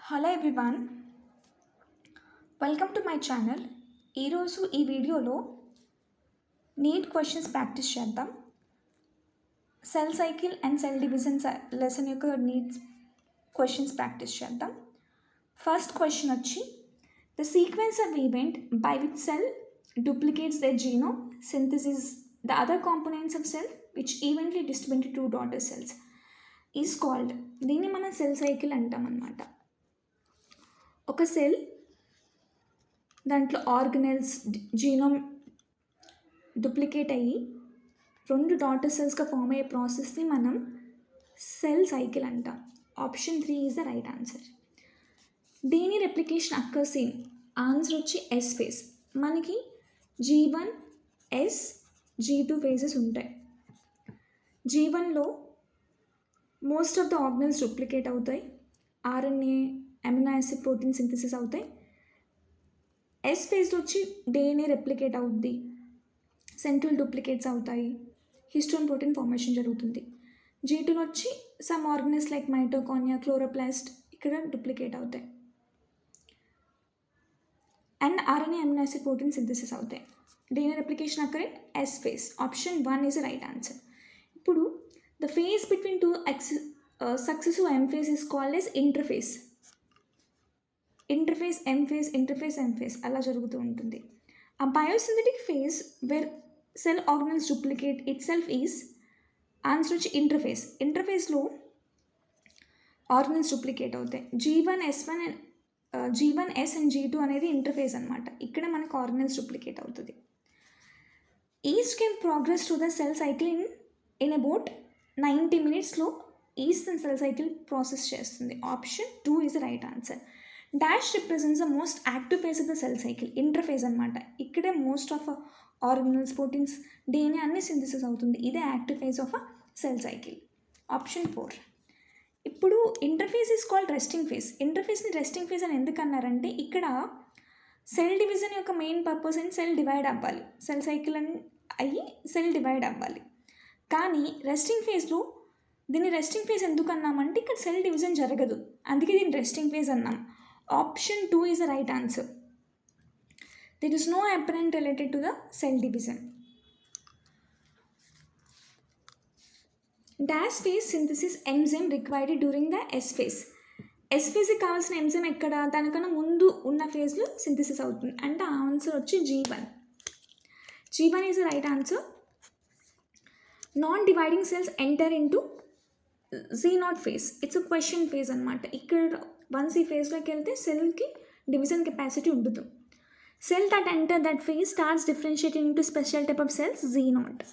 Hello everyone, welcome to my channel. ఈరోజు ఈ వీడియోలో నీట్ క్వశ్చన్స్ ప్రాక్టీస్ చేద్దాం. Cell cycle and cell division lesson యొక్క నీట్ క్వశ్చన్స్ ప్రాక్టీస్ చేద్దాం. ఫస్ట్ క్వశ్చన్ వచ్చి, the sequence of event by which cell duplicates their genome synthesis the other components of cell which evenly distribute into two daughter cells is called. దీన్ని మనం cell cycle అంటాం అన్నమాట. ఒక cell దాంట్లో organelles genome duplicate అయ్యి రెండు daughter సెల్స్గా form అయ్యే ప్రాసెస్ని మనం సెల్ సైకిల్ అంటాం. Option 3 is the right answer. DNA replication occurs in, answer వచ్చి ఎస్ ఫేజ్. మనకి G1, S, G2 ఫేజెస్ ఉంటాయి. G1లో most of the organelles duplicate అవుతాయి, RNA amino acid protein synthesis అవుతాయి. ఎస్ ఫేజ్లో వచ్చి DNA రెప్లికేట్ అవుద్ది, సెంట్రల్ డూప్లికేట్స్ అవుతాయి, హిస్టోన్ ప్రోటీన్ ఫార్మేషన్ జరుగుతుంది. G2లో వచ్చి some organelles like mitochondria, chloroplast ఇక్కడ డూప్లికేట్ అవుతాయి and RNA amino acid protein synthesis అవుతాయి. DNA replication occur in S phase. Option 1 is right answer. ఇప్పుడు the phase between two successive M phase is called as interphase. Interphase M phase, interphase M phase అలా జరుగుతూ ఉంటుంది. ఆ biosynthetic phase where cell organelles duplicate itself is, answer వచ్చి interphase. ఇంటర్ఫేస్లో organelles duplicate అవుతాయి. G1, S and G2 అనేది interface అనమాట. ఇక్కడ మనకు ఆర్గనల్స్ డూప్లికేట్ అవుతుంది. Yeast can progress to the cell cycle in about 90 మినిట్స్లో ఈస్ట్ సెల్ సైకిల్ ప్రాసెస్ చేస్తుంది. Option 2 is the right answer. Dash represents the most active phase of the cell cycle. Interphase అనమాట. ఇక్కడే most of organelles, proteins, DNA అన్ని synthesis అవుతుంది. ఇదే active phase of a cell cycle. Option 4. ఇప్పుడు interphase is called resting phase. ఇంటర్ఫేస్ని resting phase అని ఎందుకు అన్నారంటే ఇక్కడ సెల్ డివిజన్ యొక్క main purpose and cell divide అవ్వాలి, సెల్ సైకిల్ అయ్యి సెల్ డివైడ్ అవ్వాలి. కానీ రెస్టింగ్ ఫేజ్లో దీన్ని రెస్టింగ్ ఫేజ్ ఎందుకు అన్నామంటే ఇక్కడ సెల్ డివిజన్ జరగదు, అందుకే దీన్ని రెస్టింగ్ ఫేజ్ అన్నాం. Option 2 is the right answer. There is no apparent related to the cell division. Dash phase synthesis enzyme required during the S phase. S ఫేజ్కి కావాల్సిన ఎంజైమ్ ఎక్కడ, దానికన్నా ముందు ఉన్న ఫేజ్లో సింథసిస్ అవుతుంది అంటే ఆన్సర్ వచ్చి G1. G1 is the right answer. Non dividing cells enter into Z0 phase. It's a question phase అనమాట. ఇక్కడ వన్స్ ఈ ఫేజ్లోకి వెళ్తే సెల్కి డివిజన్ కెపాసిటీ ఉంటుంది. Cell that enter that phase starts differentiating into special type of cells Z0.